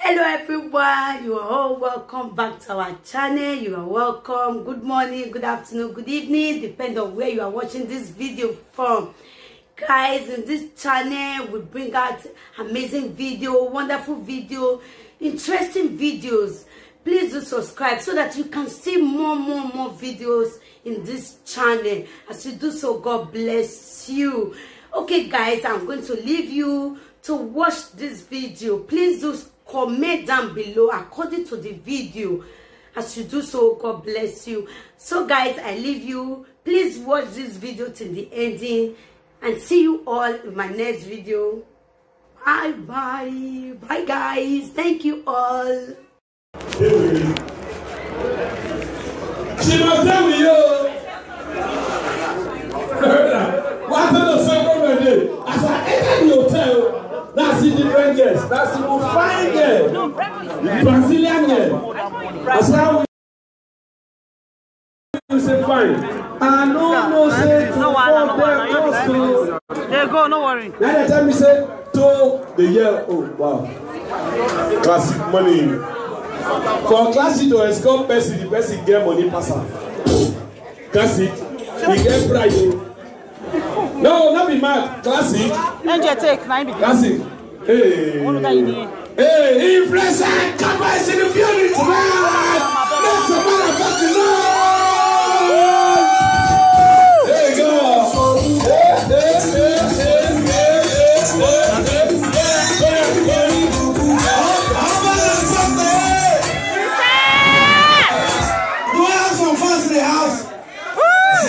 Hello everyone, you are all welcome back to our channel. You are welcome. Good morning, good afternoon, good evening, depending on where you are watching this video from. Guys, in this channel we bring out amazing video, wonderful video, interesting videos. Please do subscribe so that you can see more videos in this channel. As you do so, God bless you. Okay guys, I'm going to leave you to watch this video. Please do comment down below according to the video. As you do so, God bless you. So guys, I leave you. Please watch this video till the ending and see you all in my next video. Bye guys. Thank you all. She must tell me you. What the second day? As I enter the hotel, that's the different guests. That's the fine girl, the Brazilian girl. That's how we say fine. I no say to there go, no worry. Now they tell me say to the year. Oh wow, classic money. For classic to escort person, the person get money pass her. Classic, he get pride. No, not be mad. Classic. Classic. Hey. Hey, influencer, akaba is in the building tonight. Make some motherfucking noise. There you go.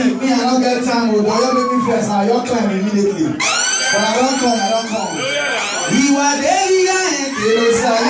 Me, I don't get time. Boy, you make me first now. You're climbing immediately. But I don't come. We were there, and they say,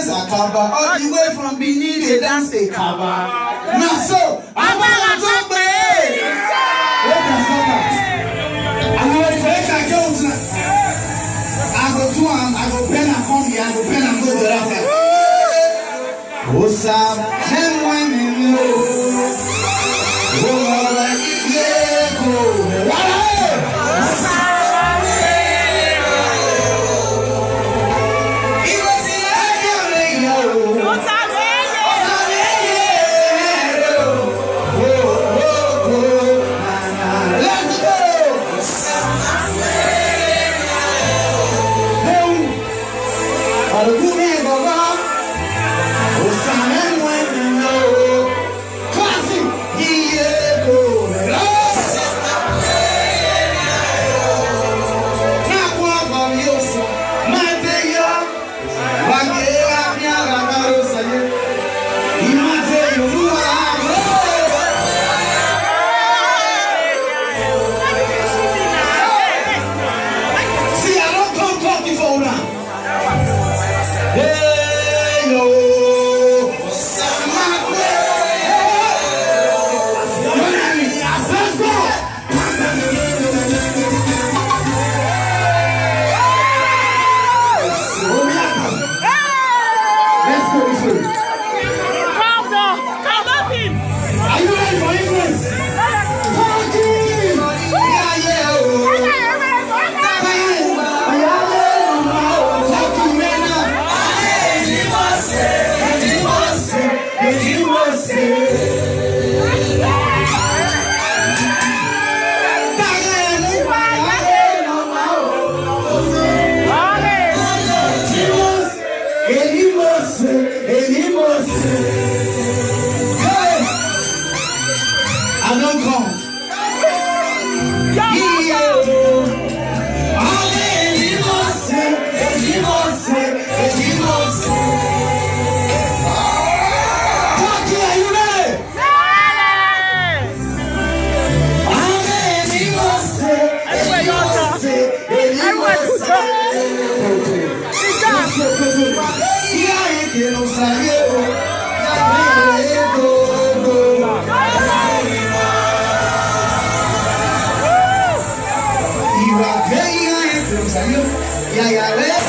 akaba, all the way from Benin, they dance akaba. Now so, I'm going to play. What can stop that? I'm going to take a joke tonight. I go to him, I go pen and come here, I go pen and go to that side. What's up? And when you know, I don't come. Yeah. que no salió. Y va a caer, pero salió. Y allá ves,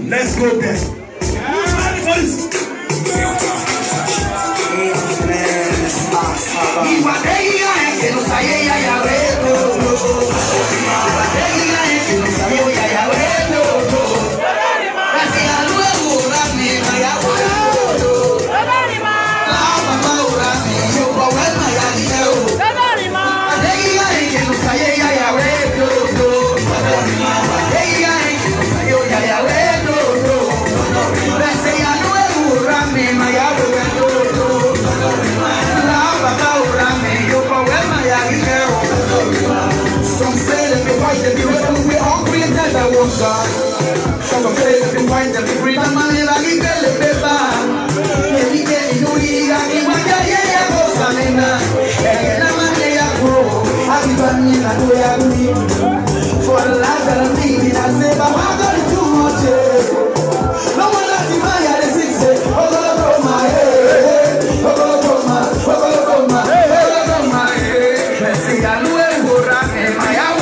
Let's go there. Some say that the white and the green and money like it tell the paper. Every day you know you got me when you go Samina. And I'm a day I grow. I be running and we are doing for the life that I'm living. I say, but I'm gonna do much. No one else in my head is sick. Oh, go my head. Oh, go my head. Let's see, I know it will run in my house.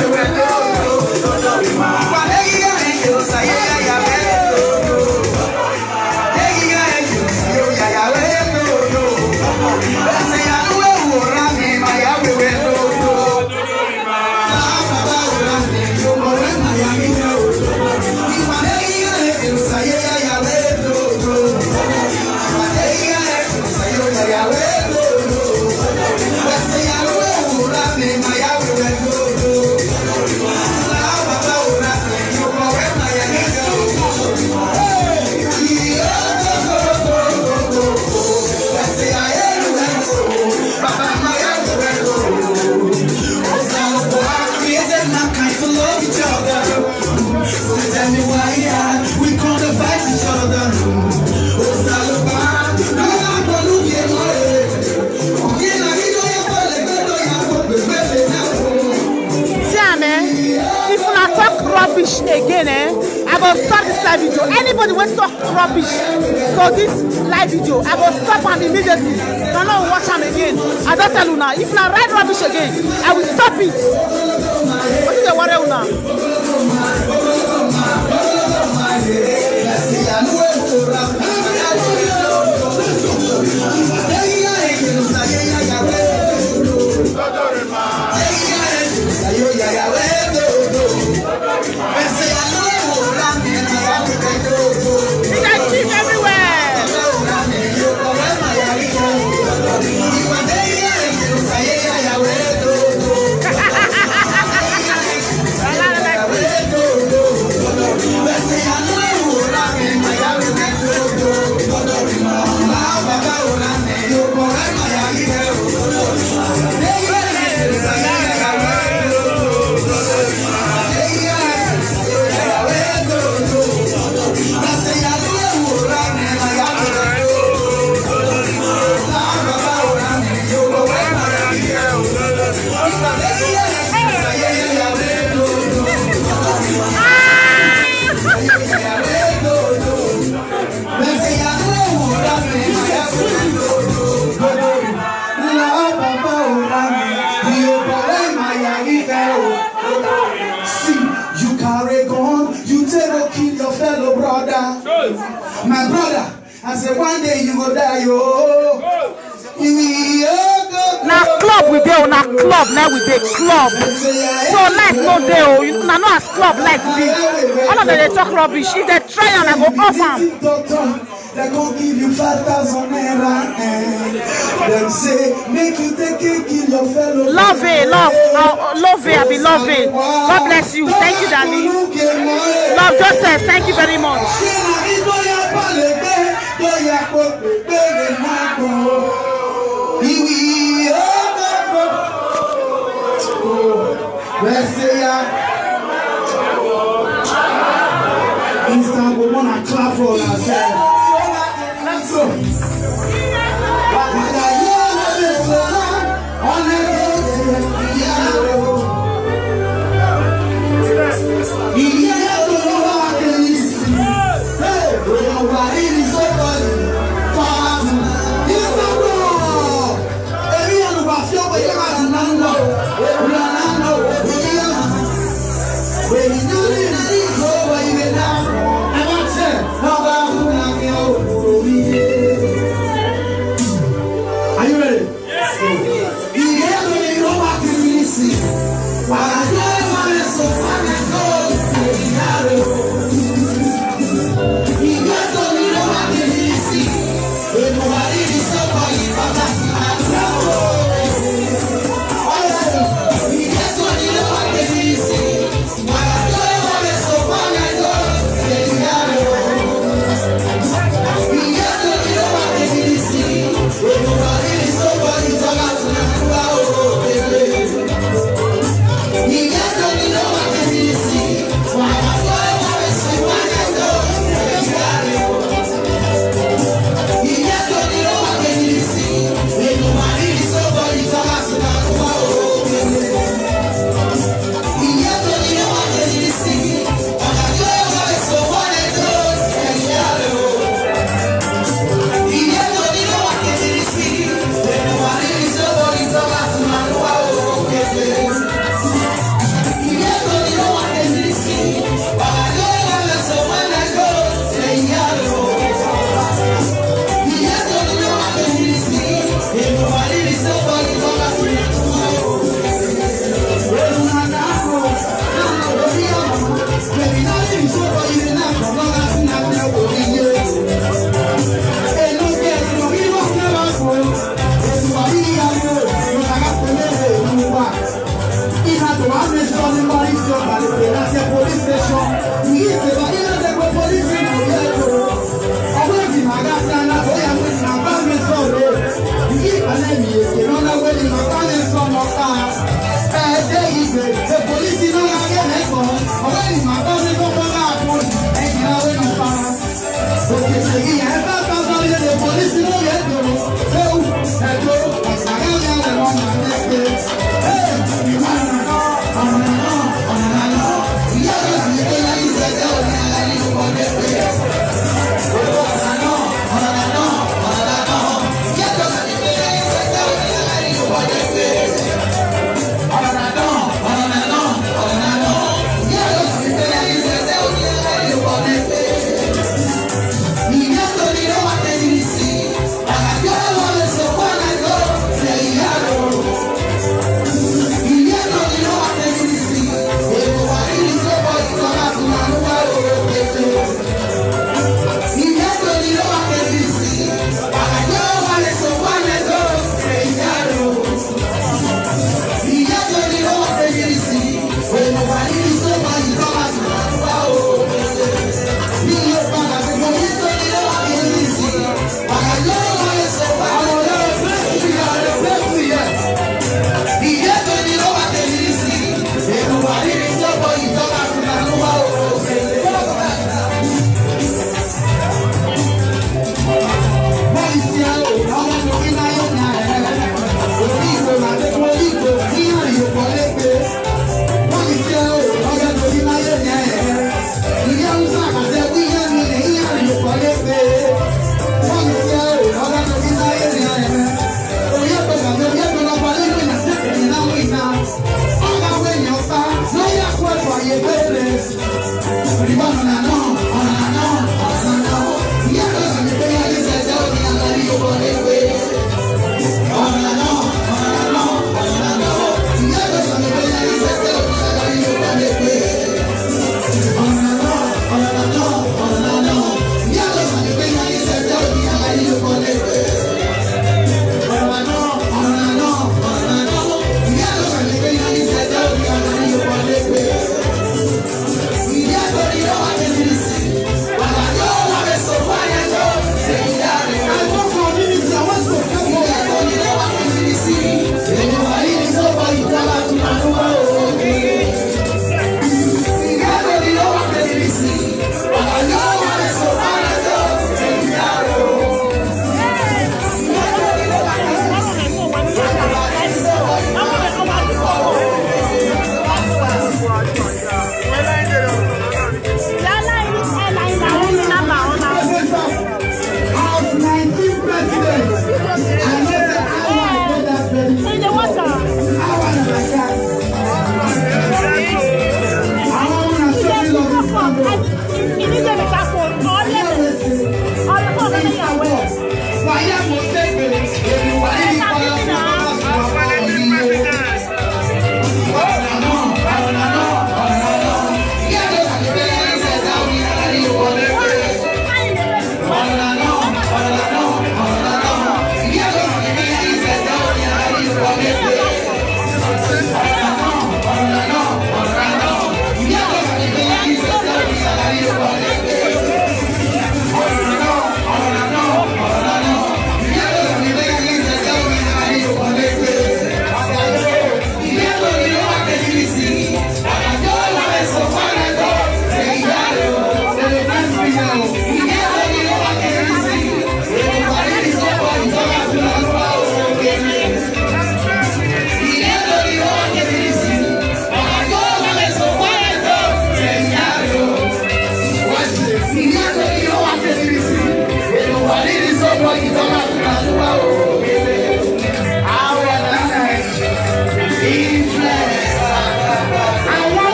Again, I will stop this live video. Anybody who talk rubbish to this live video, I will stop them immediately. No, no, watch them again. I don't tell you now. If you write rubbish again, I will stop it. What is the worry now? My brother, I said one day you go die, Now club we dey, now club, now we dey club. So life no dey, you know as club like be. All of them they talk rubbish. If they try and I go off them. They gon' give you 5,000 naira. Them say make you take it, kill your fellow. Love it, love it, I be love it. God bless you. Thank you, darling. Love Joseph, thank you very much. Instant, we wanna clap for ourselves. Let's go. say the police is not gonna get next one. But when it's my family, don't come out for it. And you know when you pass. Okay, so he has that family, the police is not get no. So, hello, I'm going to the one next day. Hey, you want to know? We are going to make it like this. I need to go get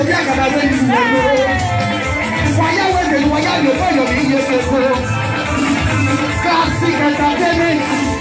be akaba we you know. Waya we dey waya yo for your be yes so. Classic entertainment.